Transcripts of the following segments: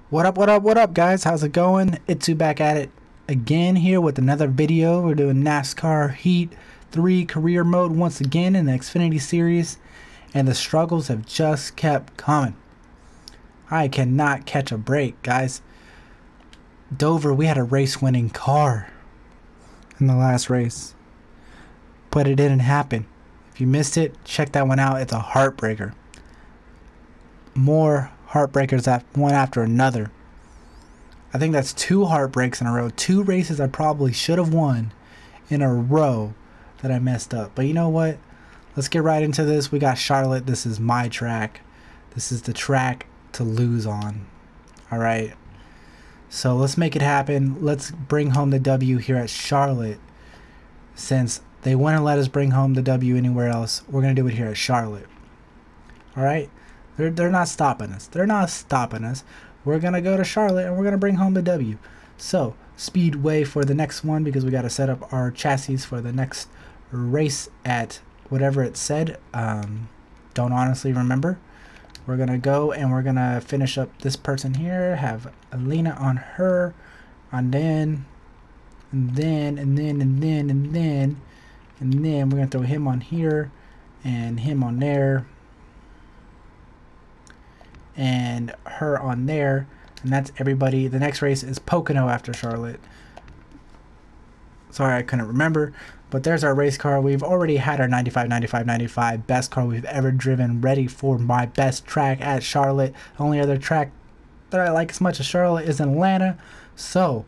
What up, what up, what up, guys? How's it going? It's you back at it again here with another video. We're doing NASCAR Heat 3 career mode once again in the Xfinity series, and the struggles have just kept coming. I cannot catch a break, guys. Dover, we had a race-winning car in the last race, but it didn't happen. If you missed it, check that one out. It's a heartbreaker. More heartbreakers one after another. I think that's 2 heartbreaks in a row. 2 races I probably should have won in a row that I messed up. But you know what? Let's get right into this. We got Charlotte. This is my track. This is the track to lose on. Alright. So let's make it happen. Let's bring home the W here at Charlotte. Since they wouldn't let us bring home the W anywhere else, we're going to do it here at Charlotte. Alright? They're not stopping us. They're not stopping us. We're going to go to Charlotte and we're going to bring home the W. So, speedway for the next one because we got to set up our chassis for the next race at whatever it said. Don't honestly remember. We're going to go and we're going to finish up this person here. Have Alina on her. And then we're going to throw him on here and him on there. And her on there, and that's everybody. The next race is Pocono after Charlotte. Sorry, I couldn't remember, but there's our race car. We've already had our 95 best car we've ever driven, ready for my best track at Charlotte. The only other track that I like as much as Charlotte is in Atlanta. So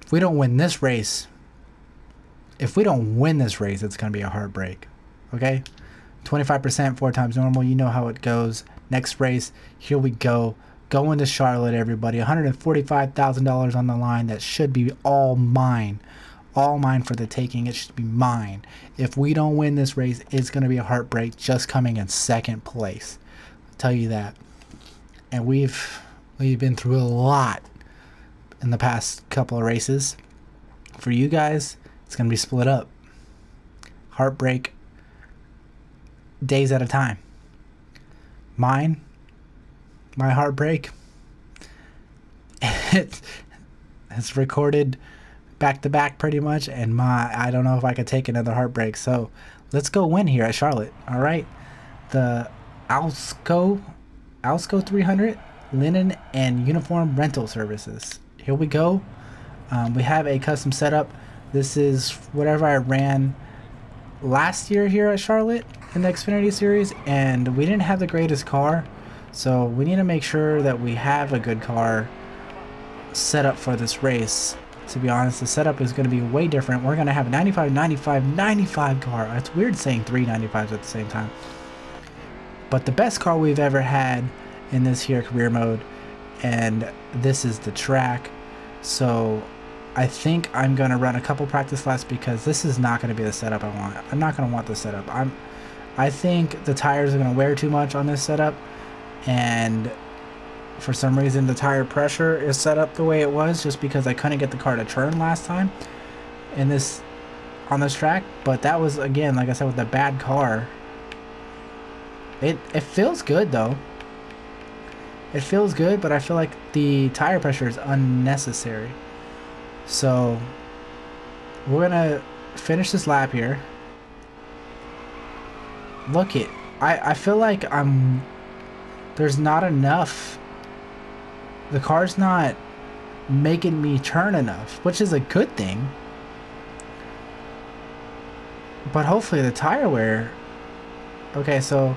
if we don't win this race, it's gonna be a heartbreak. Okay, 25%, 4 times normal. You know how it goes. Next race, here we go. Going to Charlotte, everybody. $145,000 on the line. That should be all mine. All mine for the taking. It should be mine. If we don't win this race, it's going to be a heartbreak just coming in second place. I'll tell you that. And we've been through a lot in the past couple of races. For you guys, it's going to be split up. Heartbreak days at a time. My heartbreak, it's recorded back to back pretty much, and I don't know if I could take another heartbreak. So let's go win here at Charlotte. All right, the Alsco 300 linen and uniform rental services. Here we go. We have a custom setup. This is whatever I ran last year here at Charlotte in the Xfinity series, and we didn't have the greatest car, so we need to make sure that we have a good car set up for this race. To be honest, the setup is going to be way different. We're going to have a 95 car. It's weird saying 3 95s at the same time, but the best car we've ever had in this here career mode, and this is the track. So I think I'm going to run a couple practice laps because this is not going to be the setup I want. I'm not going to want this setup. I think the tires are going to wear too much on this setup, and for some reason the tire pressure is set up the way it was just because I couldn't get the car to turn last time on this track. But that was, again, like I said, with the bad car. It feels good though. It feels good, but I feel like the tire pressure is unnecessary. So we're gonna finish this lap here. Look it. I feel like there's not enough. The car's not making me turn enough, which is a good thing. But hopefully the tire wear. Okay, so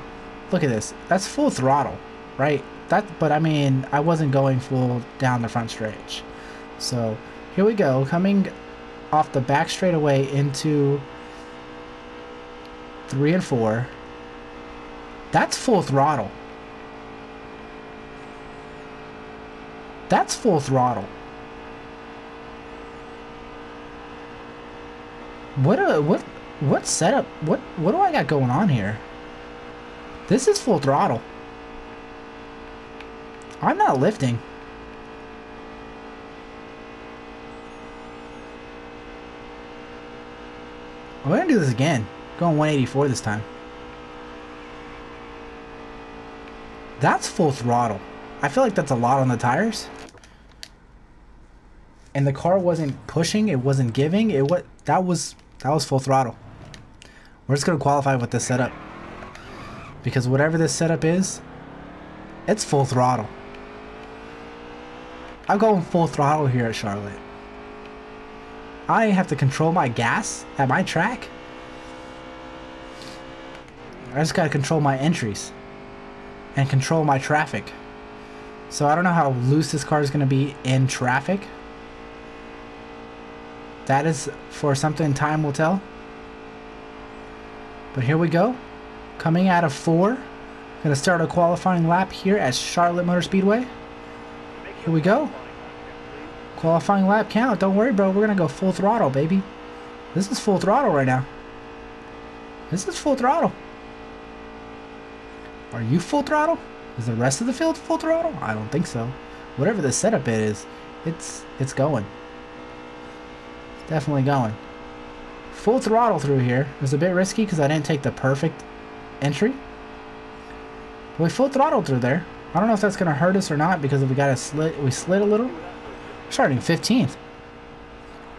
look at this. That's full throttle, right? But I mean, I wasn't going full down the front stretch. So here we go, coming off the back straightaway into 3 and 4. That's full throttle. That's full throttle. What setup? What do I got going on here? This is full throttle. I'm not lifting. We're gonna do this again. Going 184 this time. That's full throttle. I feel like that's a lot on the tires. And the car wasn't pushing, it wasn't giving. That was full throttle. We're just gonna qualify with this setup. Because whatever this setup is, it's full throttle. I'm going full throttle here at Charlotte. I have to control my gas at my track. I just gotta control my entries and control my traffic. So I don't know how loose this car is gonna be in traffic. That is for something time will tell. But here we go. Coming out of 4. Gonna start a qualifying lap here at Charlotte Motor Speedway. Here we go. Qualifying lap count. Don't worry, bro. We're gonna go full throttle, baby. This is full throttle right now. This is full throttle. Are you full throttle? Is the rest of the field full throttle? I don't think so. Whatever the setup is, it's going. It's definitely going. Full throttle through here. It was a bit risky because I didn't take the perfect entry. But we full throttle through there. I don't know if that's going to hurt us or not because if we slid a little. Starting 15th.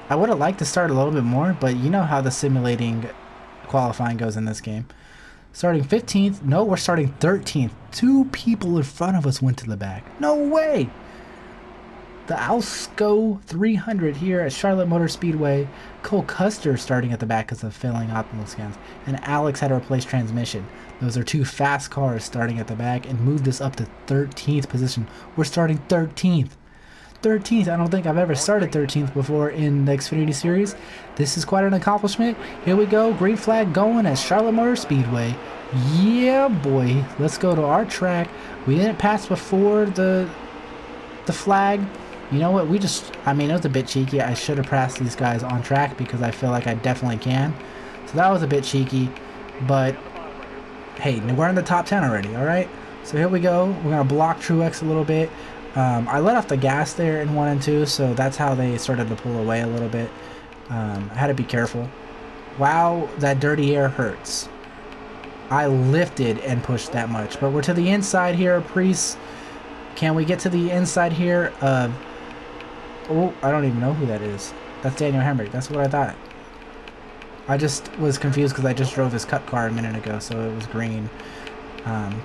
I would have liked to start a little bit more, but you know how the simulating qualifying goes in this game. Starting 15th. No, we're starting 13th. 2 people in front of us went to the back. No way! The Alsco 300 here at Charlotte Motor Speedway. Cole Custer starting at the back because of failing optimal scans. And Alex had to replace transmission. Those are 2 fast cars starting at the back and moved us up to 13th position. We're starting 13th. 13th. I don't think I've ever started 13th before in the Xfinity series. This is quite an accomplishment. Here we go. Green flag going at Charlotte Motor Speedway. Yeah, boy. Let's go to our track. We didn't pass before the flag. You know what? I mean, it was a bit cheeky. I should have passed these guys on track because I feel like I definitely can. So that was a bit cheeky. But, hey, we're in the top 10 already, all right? So here we go. We're going to block Truex a little bit. I let off the gas there in 1 and 2, so that's how they started to pull away a little bit. I had to be careful. Wow, that dirty air hurts. I lifted and pushed that much, but we're to the inside here, Priest. Can we get to the inside here? Oh, I don't even know who that is. That's Daniel Hemrick. That's what I thought. I just was confused because I just drove his cut car a minute ago, so it was green.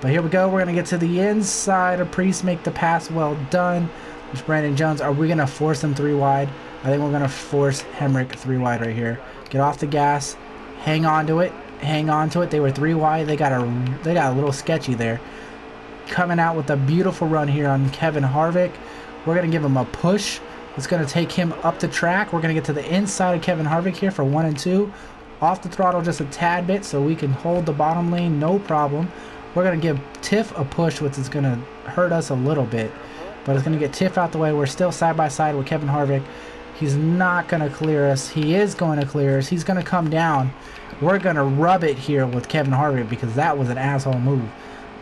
But here we go. We're going to get to the inside of Priest, make the pass. Well done. There's Brandon Jones. Are we going to force him 3 wide? I think we're going to force Hemrick 3 wide right here. Get off the gas. Hang on to it. Hang on to it. They were 3 wide. They got a little sketchy there. Coming out with a beautiful run here on Kevin Harvick. We're going to give him a push. It's going to take him up the track. We're going to get to the inside of Kevin Harvick here for 1 and 2. Off the throttle just a tad bit so we can hold the bottom lane. No problem. We're going to give Tiff a push, which is going to hurt us a little bit. But it's going to get Tiff out the way. We're still side by side with Kevin Harvick. He's not going to clear us. He is going to clear us. He's going to come down. We're going to rub it here with Kevin Harvick because that was an asshole move.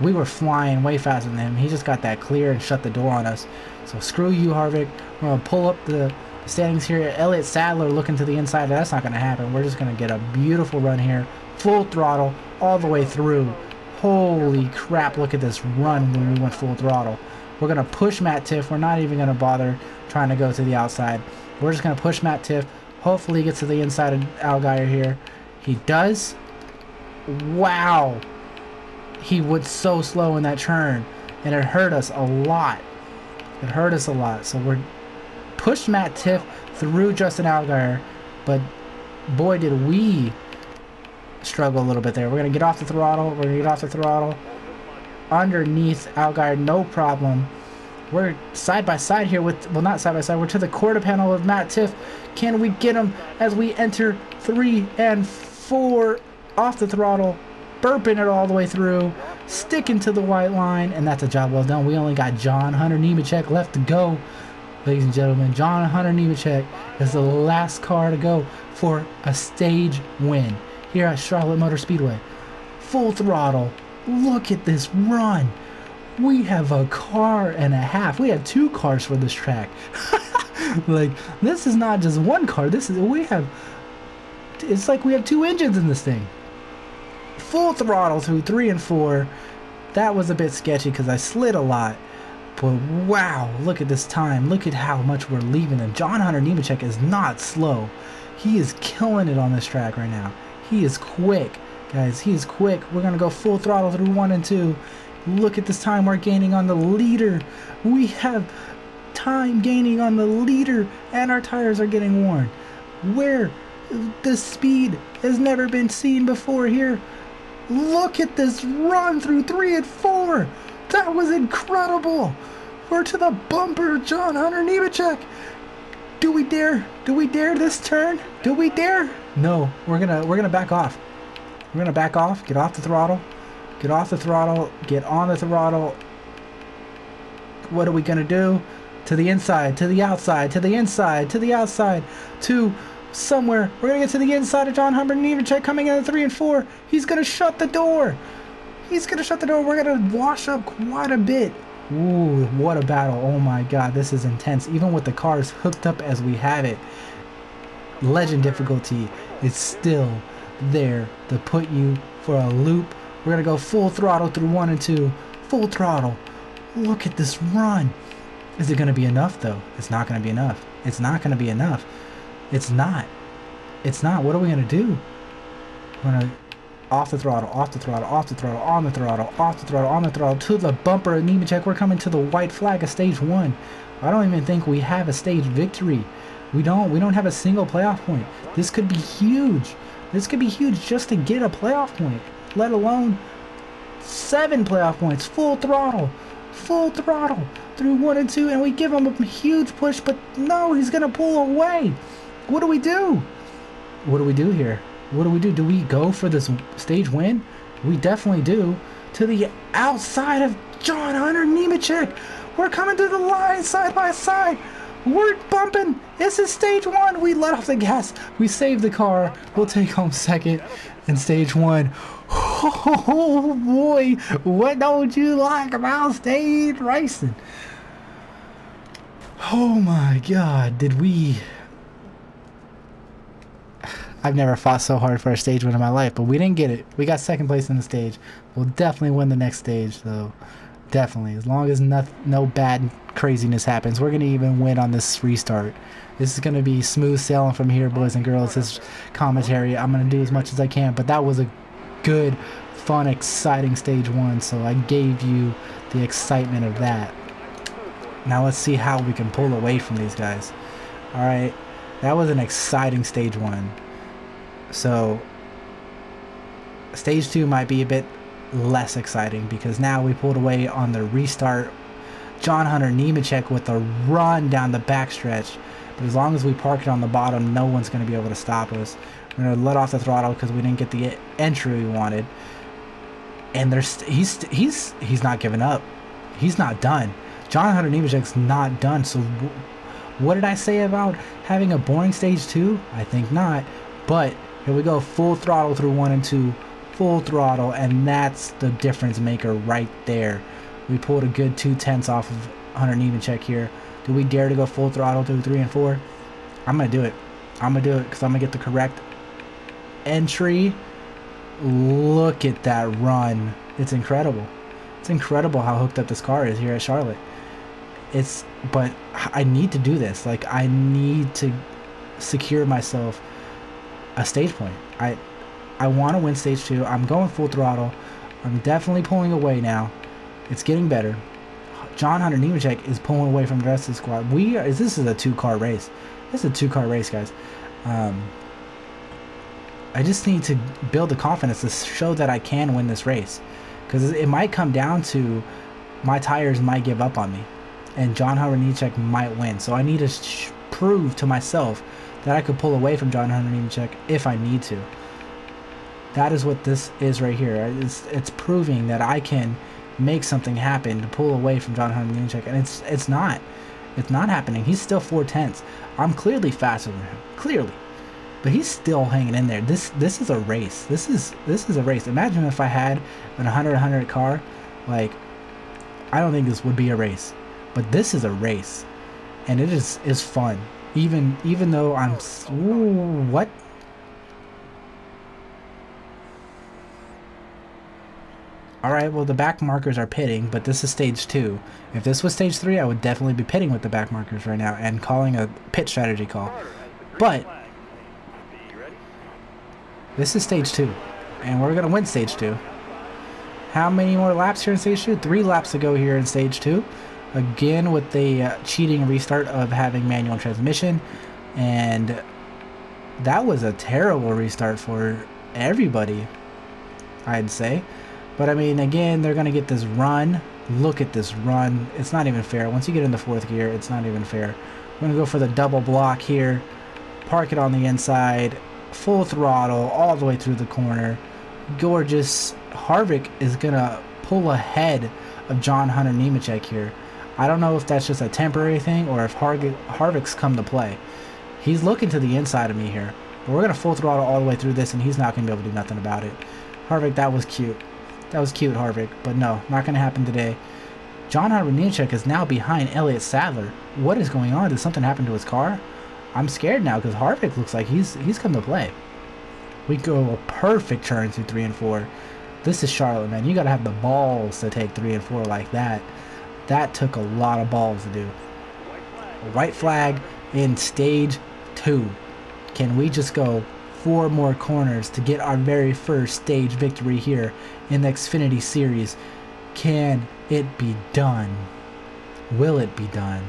We were flying way faster than him. He just got that clear and shut the door on us. So screw you, Harvick. We're going to pull up the standings here. Elliott Sadler looking to the inside. That's not going to happen. We're just going to get a beautiful run here. Full throttle all the way through. Holy crap, look at this run when we went full throttle. We're going to push Matt Tiff. We're not even going to bother trying to go to the outside. We're just going to push Matt Tiff. Hopefully he gets to the inside of Allgaier here. He does. Wow. He was so slow in that turn. And it hurt us a lot. It hurt us a lot. So we're pushed Matt Tiff through Justin Allgaier. But boy, did we struggle a little bit there. We're going to get off the throttle. We're going to get off the throttle. Underneath Allgaier, no problem. We're side by side here with, well, not side by side. We're to the quarter panel of Matt Tiff. Can we get him as we enter 3 and 4 off the throttle, burping it all the way through, sticking to the white line, and that's a job well done. We only got John Hunter Nemechek left to go, ladies and gentlemen. John Hunter Nemechek is the last car to go for a stage win here at Charlotte Motor Speedway. Full throttle. Look at this run. We have a car and a half. We have 2 cars for this track. Like, this is not just one car. It's like we have 2 engines in this thing. Full throttle through 3 and 4. That was a bit sketchy because I slid a lot. But wow, look at this time. Look at how much we're leaving them. John Hunter Nemechek is not slow. He is killing it on this track right now. He is quick, guys. He is quick. We're going to go full throttle through 1 and 2. Look at this time we're gaining on the leader. We have time gaining on the leader, and our tires are getting worn. Where the speed has never been seen before here. Look at this run through 3 and 4. That was incredible. We're to the bumper, John Hunter Nemechek. Do we dare? Do we dare this turn? Do we dare? No, we're gonna back off. We're gonna back off. Get off the throttle. Get off the throttle. Get on the throttle. What are we gonna do? To the inside, to the outside, to the inside, to the outside, to somewhere. We're gonna get to the inside of John Hunter Nemechek coming in at 3 and 4. He's gonna shut the door. He's gonna shut the door. We're gonna wash up quite a bit. Ooh, what a battle. Oh my god, this is intense. Even with the cars hooked up as we have it, legend difficulty is still there to put you for a loop. We're gonna go full throttle through 1 and 2. Full throttle. Look at this run. Is it gonna be enough though? It's not gonna be enough. It's not gonna be enough. It's not. It's not. What are we gonna do? We're gonna off the throttle, off the throttle, off the throttle, on the throttle, off the throttle, on the throttle, to the bumper of Nemechek. We're coming to the white flag of stage 1. I don't even think we have a stage victory. We don't have a single playoff point. This could be huge. This could be huge just to get a playoff point, let alone 7 playoff points. Full throttle through 1 and 2, and we give him a huge push, but no, he's gonna pull away. What do we do? What do we do here? What do we do? Do we go for this stage win? We definitely do. To the outside of John Hunter Nemechek. We're coming to the line side by side. We're bumping. This is stage 1. We let off the gas. We saved the car. We'll take home second in stage 1. Oh boy. What don't you like about stage racing? Oh my god. Did we... I've never fought so hard for a stage win in my life, but we didn't get it. We got second place in the stage. We'll definitely win the next stage, though. Definitely. As long as no bad craziness happens, we're going to even win on this restart. This is going to be smooth sailing from here, boys and girls. This commentary, I'm going to do as much as I can, but that was a good, fun, exciting stage 1, so I gave you the excitement of that. Now let's see how we can pull away from these guys. Alright, that was an exciting stage 1. So stage 2 might be a bit less exciting because now we pulled away on the restart. John Hunter Nemechek with a run down the backstretch, but as long as we park it on the bottom, no one's going to be able to stop us. We're going to let off the throttle because we didn't get the entry we wanted, and he's not giving up. He's not done. John Hunter Nemechek's not done. So what did I say about having a boring stage 2? I think not, but here we go, full throttle through 1 and 2, full throttle, and that's the difference maker right there. We pulled a good 2/10 off of Hunter Nemechek here. Do we dare to go full throttle through 3 and 4? I'm going to do it. I'm going to do it because I'm going to get the correct entry. Look at that run. It's incredible. It's incredible how hooked up this car is here at Charlotte. But I need to do this. Like, I need to secure myself a stage point. I want to win stage 2. I'm going full throttle. I'm definitely pulling away now. It's getting better. John Hunter Nemechek is pulling away from the rest of the squad. This is a 2-car race. This is a 2-car race, guys. I just need to build the confidence to show that I can win this race, because it might come down to my tires might give up on me, and John Hunter Nemechek might win. So I need to prove to myself that I could pull away from John Hunter Nemechek if I need to. That is what this is right here. It's proving that I can make something happen to pull away from John Hunter Nemechek, and it's not happening. He's still 4/10. I'm clearly faster than him, clearly, but he's still hanging in there. This is a race. This is a race. Imagine if I had an 100 car. Like, I don't think this would be a race, but this is a race, and it is fun. Even though I'm... Ooh, what? Alright, well the back markers are pitting, but this is stage 2. If this was stage 3, I would definitely be pitting with the back markers right now and calling a pit strategy call. But this is stage 2, and we're going to win stage 2. How many more laps here in stage 2? 3 laps to go here in stage 2. Again with the cheating restart of having manual transmission, and that was a terrible restart for everybody, I'd say. But I mean, again, they're going to get this run. Look at this run. It's not even fair. Once you get into 4th gear, it's not even fair. We're going to go for the double block here. Park it on the inside. Full throttle all the way through the corner. Gorgeous. Harvick is going to pull ahead of John Hunter Nemechek here. I don't know if that's just a temporary thing or if Harvick's come to play. He's looking to the inside of me here. But we're going to full throttle all the way through this, and he's not going to be able to do nothing about it. Harvick, that was cute. That was cute, Harvick. But no, not going to happen today. John Hunter Nemechek is now behind Elliott Sadler. What is going on? Did something happen to his car? I'm scared now because Harvick looks like he's come to play. We go a perfect turn through 3 and 4. This is Charlotte, man. You got to have the balls to take 3 and 4 like that. That took a lot of balls to do. White flag in stage 2. Can we just go 4 more corners to get our very first stage victory here in the Xfinity Series? Can it be done? Will it be done?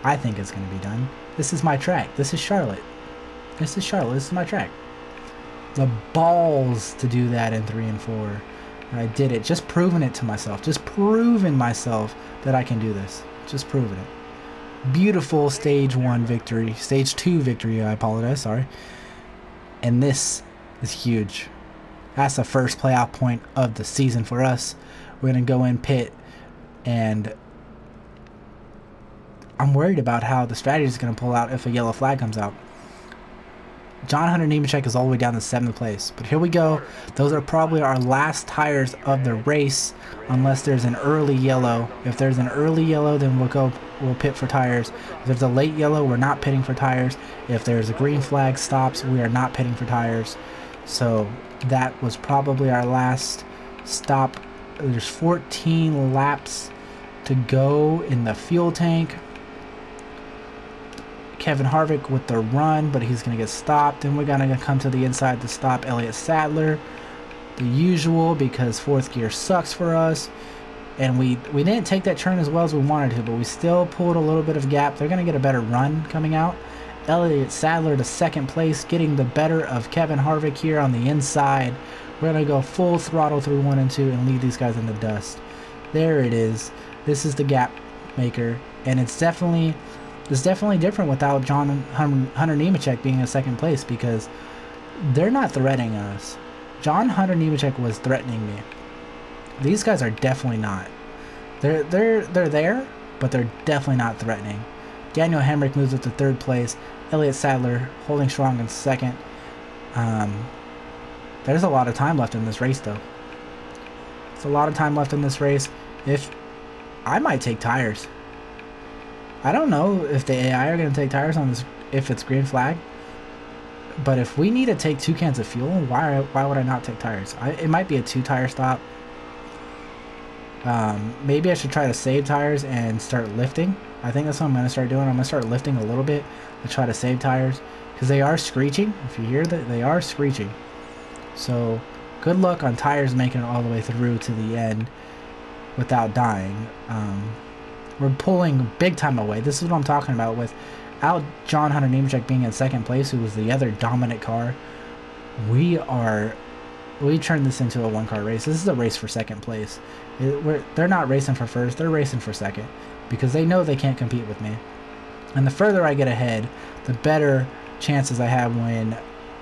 I think it's going to be done. This is my track. This is Charlotte. This is Charlotte. This is my track. The balls to do that in 3 and 4. And I did it. Just proving it to myself. Just proving myself that I can do this. Just proving it. Beautiful stage 1 victory. Stage 2 victory, I apologize. Sorry. And this is huge. That's the first playoff point of the season for us. We're going to go in pit, and I'm worried about how the strategy is going to pull out if a yellow flag comes out. John Hunter Nemechek is all the way down to 7th place. But here we go. Those are probably our last tires of the race unless there's an early yellow. If there's an early yellow, then we'll pit for tires. If there's a late yellow, we're not pitting for tires. If there's a green flag stops, we are not pitting for tires. So that was probably our last stop. There's 14 laps to go in the fuel tank. Kevin Harvick with the run, but he's going to get stopped, and we're going to come to the inside to stop Elliott Sadler. The usual, because 4th gear sucks for us. And we didn't take that turn as well as we wanted to, but we still pulled a little bit of gap. They're going to get a better run coming out. Elliott Sadler to 2nd place, getting the better of Kevin Harvick here on the inside. We're going to go full throttle through 1 and 2 and leave these guys in the dust. There it is. This is the gap maker, and it's definitely different without John Hunter Nemechek being in 2nd place, because they're not threatening us. John Hunter Nemechek was threatening me. These guys are definitely not. They're there, but they're definitely not threatening. Daniel Hemrick moves up to 3rd place. Elliott Sadler holding strong in 2nd. There's a lot of time left in this race, though. There's a lot of time left in this race. If I might take tires. I don't know if the AI are going to take tires on this if it's green flag. But if we need to take 2 cans of fuel, why would I not take tires? It might be a 2-tire stop. Maybe I should try to save tires and start lifting. I think that's what I'm going to start doing. I'm going to start lifting a little bit to try to save tires, because they are screeching. If you hear that, they are screeching. So good luck on tires making it all the way through to the end without dying. We're pulling big time away. This is what I'm talking about. Without John Hunter Nemechek being in 2nd place, who was the other dominant car, we turned this into a 1-car race. This is a race for 2nd place. They're not racing for 1st, they're racing for 2nd, because they know they can't compete with me. And the further I get ahead, the better chances I have when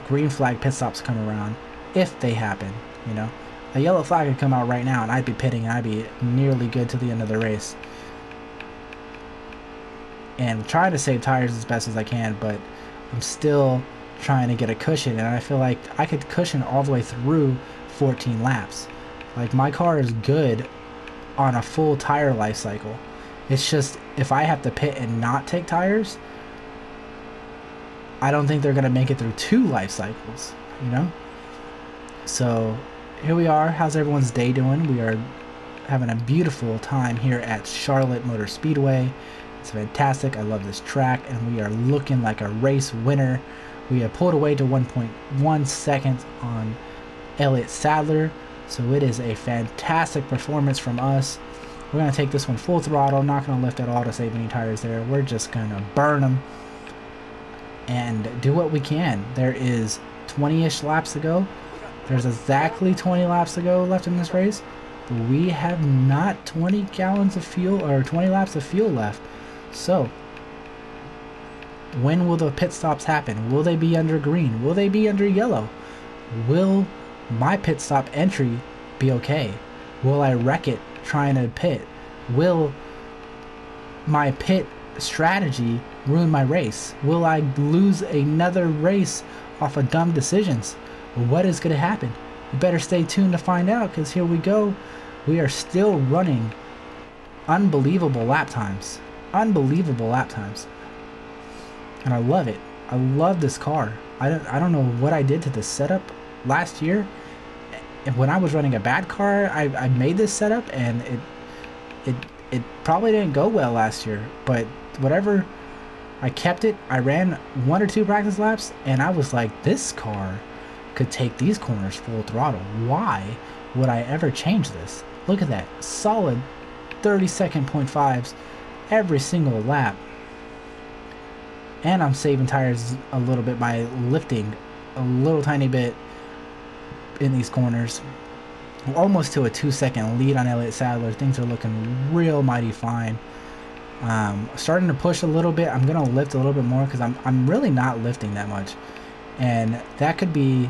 green flag pit stops come around, if they happen. You know, a yellow flag could come out right now and I'd be pitting and I'd be nearly good to the end of the race. And trying to save tires as best as I can, but I'm still trying to get a cushion, and I feel like I could cushion all the way through 14 laps. Like, my car is good on a full tire life cycle. It's just, if I have to pit and not take tires, I don't think they're going to make it through 2 life cycles, you know? So here we are. How's everyone's day doing? We are having a beautiful time here at Charlotte Motor Speedway. It's fantastic. I love this track, and we are looking like a race winner. We have pulled away to 1.1 seconds on Elliott Sadler, so it is a fantastic performance from us. We're going to take this one full throttle, not going to lift at all to save any tires there. We're just going to burn them and do what we can. There is 20-ish laps to go. There's exactly 20 laps to go left in this race. But we have not 20 gallons of fuel or 20 laps of fuel left. So, when will the pit stops happen? Will they be under green? Will they be under yellow? Will my pit stop entry be okay? Will I wreck it trying to pit? Will my pit strategy ruin my race? Will I lose another race off of dumb decisions? What is going to happen? You better stay tuned to find out, because here we go. We are still running unbelievable lap times. Unbelievable lap times. And I love it. I love this car. I don't know what I did to the setup last year. And when I was running a bad car, I made this setup, and it probably didn't go well last year. But whatever, I kept it. I ran 1 or 2 practice laps, and I was like, this car could take these corners full throttle. Why would I ever change this? Look at that. Solid 30-second .5s every single lap. And I'm saving tires a little bit by lifting a little tiny bit in these corners. We're almost to a 2-second lead on Elliott Sadler. Things are looking real mighty fine. Starting to push a little bit. I'm going to lift a little bit more because I'm really not lifting that much. And that could be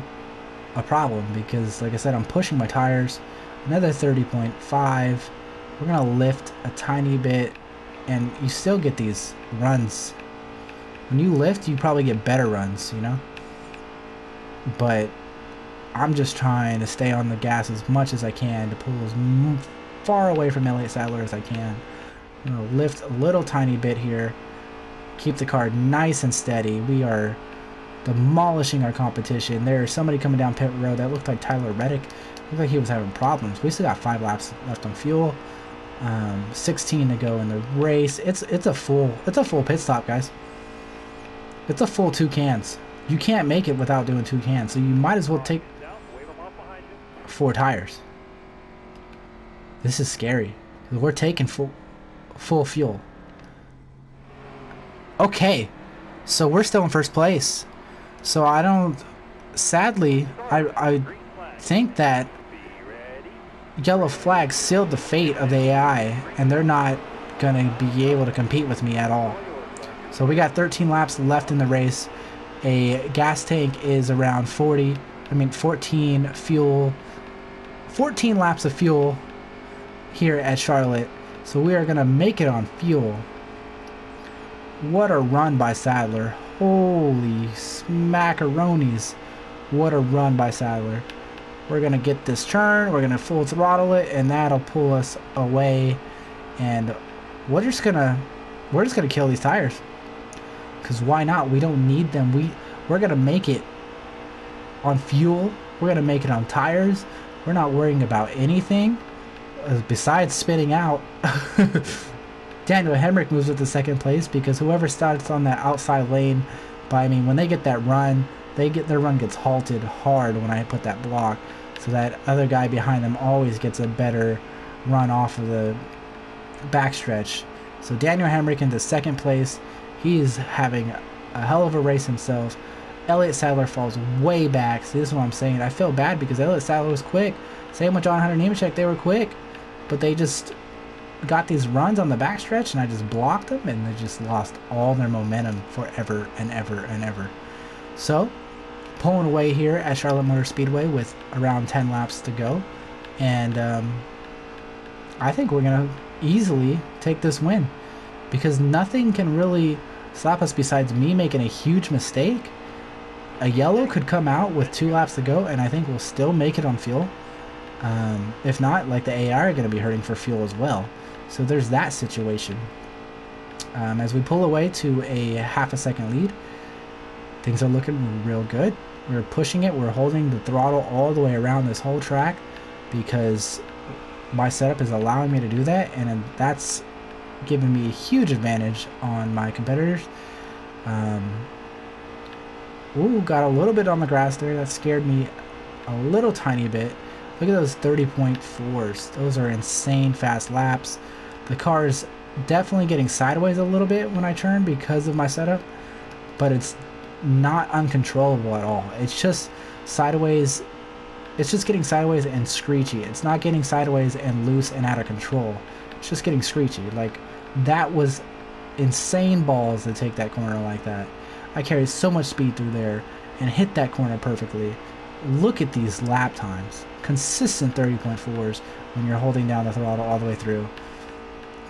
a problem because, like I said, I'm pushing my tires. Another 30.5. We're going to lift a tiny bit. And you still get these runs. When you lift, you probably get better runs, you know? But I'm just trying to stay on the gas as much as I can to pull as far away from Elliott Sadler as I can. I'm going to lift a little tiny bit here. Keep the car nice and steady. We are demolishing our competition. There's somebody coming down pit road that looked like Tyler Reddick. Looked like he was having problems. We still got 5 laps left on fuel. 16 to go in the race. It's a full pit stop, guys. It's a full 2 cans. You can't make it without doing 2 cans, so you might as well take 4 tires. This is scary. We're taking full fuel. Okay, so we're still in first place. So I don't. Sadly, I think that yellow flag sealed the fate of the AI, and they're not gonna be able to compete with me at all. So we got 13 laps left in the race. A gas tank is around 14 laps of fuel here at Charlotte. So we are gonna make it on fuel. What a run by Sadler. Holy smackaroonies. What a run by Sadler. We're gonna get this turn, we're gonna full throttle it, and that'll pull us away. And we're just gonna kill these tires. Because why not? We don't need them. We're going to make it on fuel. We're going to make it on tires. We're not worrying about anything besides spinning out. Daniel Hemrick moves up to 2nd place because whoever starts on that outside lane, when they get that run, their run gets halted hard when I put that block. So that other guy behind them always gets a better run off of the backstretch. So Daniel Hemrick into 2nd place. He's having a hell of a race himself. Elliott Sadler falls way back. So this is what I'm saying. I feel bad because Elliott Sadler was quick. Same with John Hunter Nemechek. They were quick. But they just got these runs on the backstretch, and I just blocked them, and they just lost all their momentum forever and ever and ever. So, pulling away here at Charlotte Motor Speedway with around 10 laps to go. And I think we're going to easily take this win. Because nothing can really stop us besides me making a huge mistake. A yellow could come out with 2 laps to go, and I think we'll still make it on fuel. If not, like, the AI are going to be hurting for fuel as well. So there's that situation. As we pull away to a half a second lead, things are looking real good. We're pushing it. We're holding the throttle all the way around this whole track because my setup is allowing me to do that, and that's giving me a huge advantage on my competitors. Ooh, got a little bit on the grass there. That scared me a little tiny bit. Look at those 30.4s. Those are insane fast laps. The car is definitely getting sideways a little bit when I turn because of my setup, but it's not uncontrollable at all. It's just sideways. It's just getting sideways and screechy. It's not getting sideways and loose and out of control. It's just getting screechy. Like, that was insane balls to take that corner like that. I carried so much speed through there and hit that corner perfectly. Look at these lap times. Consistent 30.4s when you're holding down the throttle all the way through.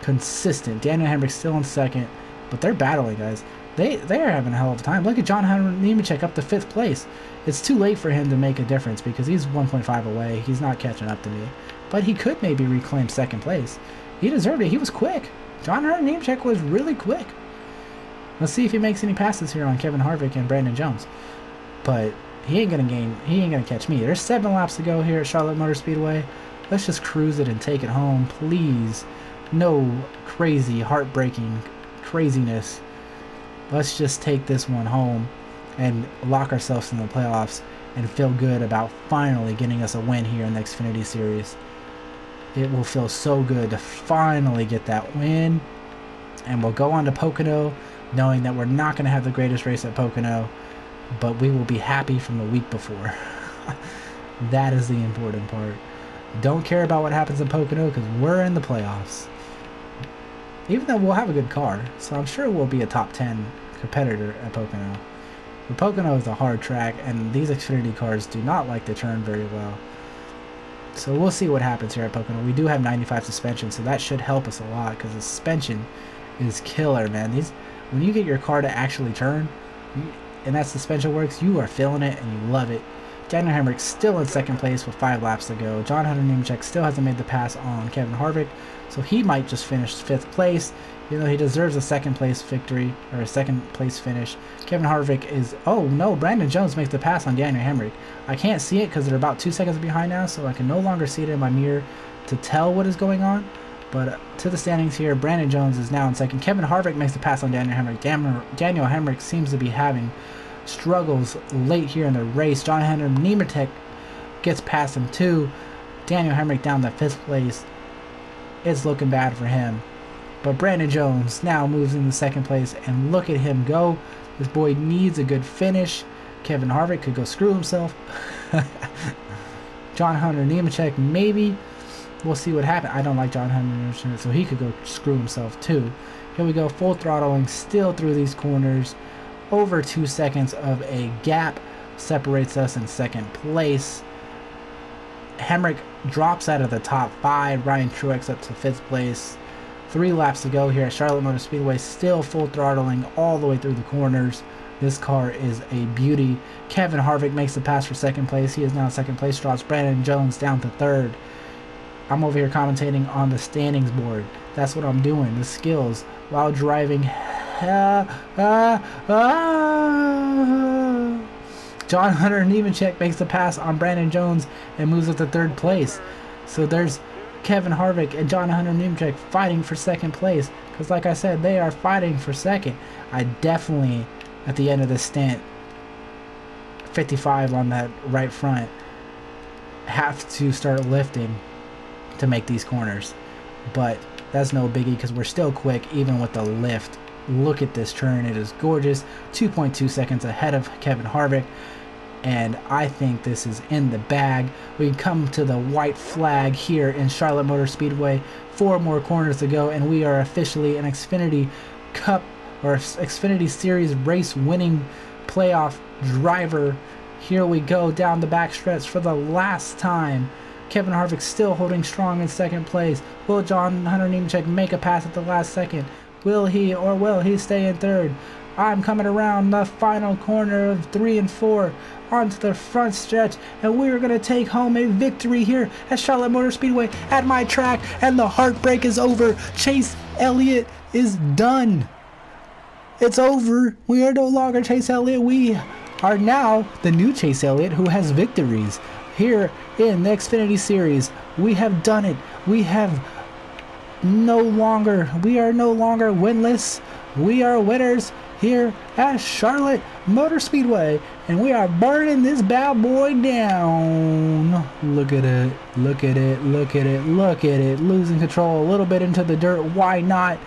Consistent. Daniel Hemrick's still in second, but they're battling, guys. They are having a hell of a time. Look at John Hunter Nemechek up to 5th place. It's too late for him to make a difference because he's 1.5 away. He's not catching up to me. But he could maybe reclaim 2nd place. He deserved it. He was quick. John Hunter Nemechek was really quick. Let's see if he makes any passes here on Kevin Harvick and Brandon Jones. But he ain't gonna catch me. There's 7 laps to go here at Charlotte Motor Speedway. Let's just cruise it and take it home, please. No crazy, heartbreaking craziness. Let's just take this one home and lock ourselves in the playoffs and feel good about finally getting us a win here in the Xfinity Series. It will feel so good to finally get that win. And we'll go on to Pocono knowing that we're not going to have the greatest race at Pocono, but we will be happy from the week before. That is the important part. Don't care about what happens in Pocono because we're in the playoffs. Even though we'll have a good car, so I'm sure we'll be a top 10 competitor at Pocono. But Pocono is a hard track, and these Xfinity cars do not like to turn very well. So we'll see what happens here at Pocono. We do have 95 suspension, so that should help us a lot because the suspension is killer, man. When you get your car to actually turn, and that suspension works, you are feeling it and you love it. Daniel Hemrick still in 2nd place with 5 laps to go. John Hunter Nemechek still hasn't made the pass on Kevin Harvick, so he might just finish 5th place. You know, he deserves a 2nd place victory, or a 2nd place finish. Kevin Harvick is, oh no, Brandon Jones makes the pass on Daniel Hemrick. I can't see it because they're about 2 seconds behind now, so I can no longer see it in my mirror to tell what is going on. But to the standings here, Brandon Jones is now in 2nd. Kevin Harvick makes the pass on Daniel Hemrick. Daniel Hemrick seems to be having struggles late here in the race. John Hunter Nemechek gets past him too. Daniel Hemrick down to 5th place. It's looking bad for him. But Brandon Jones now moves into 2nd place, and look at him go. This boy needs a good finish. Kevin Harvick could go screw himself. John Hunter Nemechek, maybe. We'll see what happens. I don't like John Hunter Nemechek, so he could go screw himself too. Here we go, full throttling, still through these corners. Over 2 seconds of a gap separates us in 2nd place. Hemrick drops out of the top 5. Ryan Truex up to 5th place. 3 laps to go here at Charlotte Motor Speedway. Still full throttling all the way through the corners. This car is a beauty. Kevin Harvick makes the pass for 2nd place. He is now in 2nd place. Drops Brandon Jones down to 3rd. I'm over here commentating on the standings board. That's what I'm doing. The skills while driving. John Hunter Nemechek makes the pass on Brandon Jones and moves up to 3rd place. So there's Kevin Harvick and John Hunter Nemechek fighting for 2nd place. Because like I said, they are fighting for 2nd. I definitely, at the end of this stint, 55 on that right front, have to start lifting to make these corners. But that's no biggie because we're still quick even with the lift. Look at this turn. It is gorgeous. 2.2 seconds ahead of Kevin Harvick. And I think this is in the bag. We come to the white flag here in Charlotte Motor Speedway. 4 more corners to go, and we are officially an Xfinity Cup or Xfinity Series race winning playoff driver. Here we go down the backstretch for the last time. Kevin Harvick still holding strong in 2nd place. Will John Hunter Nemechek make a pass at the last second? Will he, or will he stay in 3rd? I'm coming around the final corner of 3 and 4 onto the front stretch, and we're going to take home a victory here at Charlotte Motor Speedway at my track, and the heartbreak is over. Chase Elliott is done. It's over. We are no longer Chase Elliott. We are now the new Chase Elliott, who has victories here in the Xfinity Series. We have done it. We are no longer winless. We are winners here at Charlotte Motor Speedway, and we are burning this bad boy down. Look at it, look at it, look at it, look at it. Losing control a little bit into the dirt. Why not?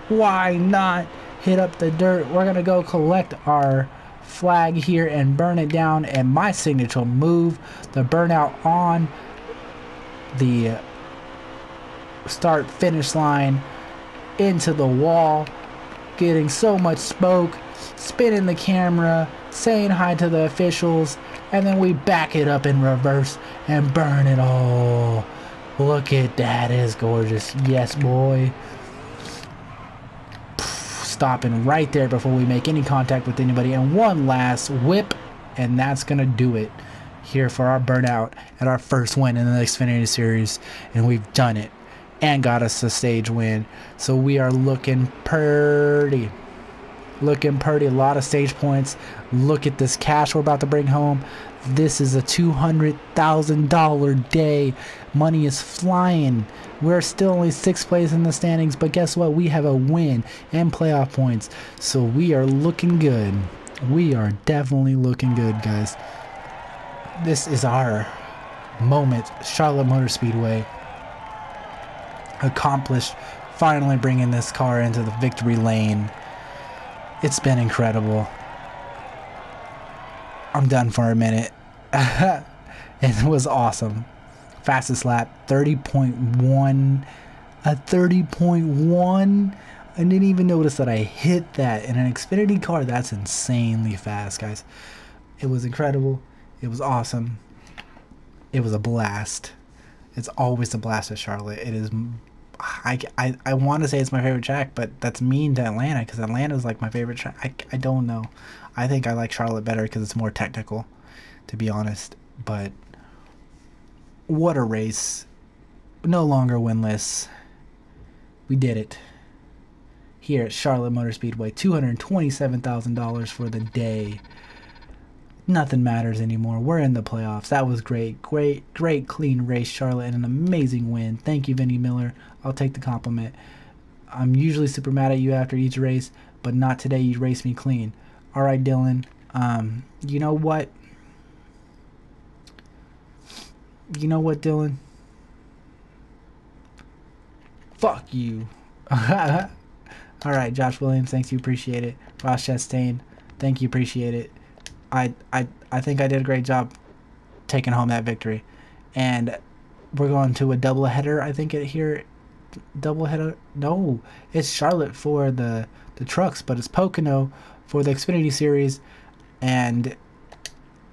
Why not hit up the dirt? We're gonna go collect our flag here and burn it down, and my signature move, the burnout on the start finish line into the wall, getting so much smoke, spinning the camera, saying hi to the officials, and then we back it up in reverse and burn it all. Look at that, is gorgeous. Yes, boy. Stopping right there before we make any contact with anybody, and one last whip, and that's gonna do it here for our burnout and our first win in the Xfinity Series. And we've done it and got us a stage win, so we are looking pretty, a lot of stage points. Look at this cash we're about to bring home. This is a $200,000 day. Money is flying. We're still only 6th place in the standings, but guess what? We have a win and playoff points, so we are looking good. We are definitely looking good, guys. This is our moment. Charlotte Motor Speedway accomplished, finally bringing this car into the victory lane. It's been incredible. I'm done for a minute. It was awesome. Fastest lap, 30.1. A 30.1. I didn't even notice that I hit that in an Xfinity car. That's insanely fast, guys. It was incredible. It was awesome. It was a blast. It's always a blast at Charlotte. It is. I want to say it's my favorite track, but that's mean to Atlanta, because Atlanta is like my favorite track. I don't know. I think I like Charlotte better because it's more technical, to be honest. But what a race. No longer winless. We did it. Here at Charlotte Motor Speedway, $227,000 for the day. Nothing matters anymore. We're in the playoffs. That was great. Great clean race, Charlotte, and an amazing win. Thank you, Vinnie Miller. I'll take the compliment. I'm usually super mad at you after each race, but not today. You raced me clean. All right, Dylan. You know what? Dylan? Fuck you. All right, Josh Williams, thanks, you appreciate it. Ross Chastain, thank you, appreciate it. I think I did a great job taking home that victory. And we're going to a doubleheader, I think, here. Doubleheader? No, it's Charlotte for the trucks, but it's Pocono for the Xfinity Series. And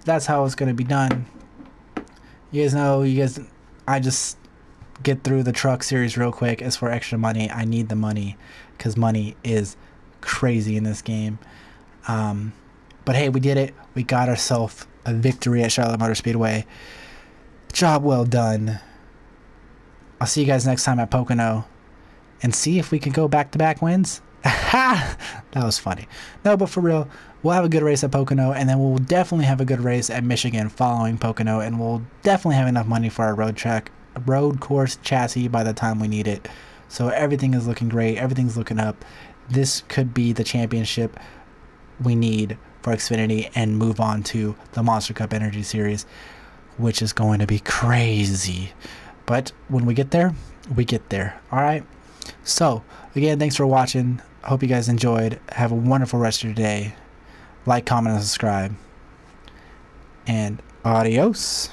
that's how it's going to be done. You guys know, I just get through the truck series real quick. As for extra money, I need the money, because money is crazy in this game. But hey, we did it. We got ourselves a victory at Charlotte Motor Speedway. Job well done. I'll see you guys next time at Pocono, and see if we can go back-to-back wins. That was funny. No, but for real, we'll have a good race at Pocono, and then we'll definitely have a good race at Michigan following Pocono, and we'll definitely have enough money for our road course chassis by the time we need it. So everything is looking great. Everything's looking up. This could be the championship we need for Xfinity and move on to the Monster Cup Energy Series, which is going to be crazy. But when we get there, we get there. All right. So again, thanks for watching. Hope you guys enjoyed. Have a wonderful rest of your day. Like, comment, and subscribe. And adios.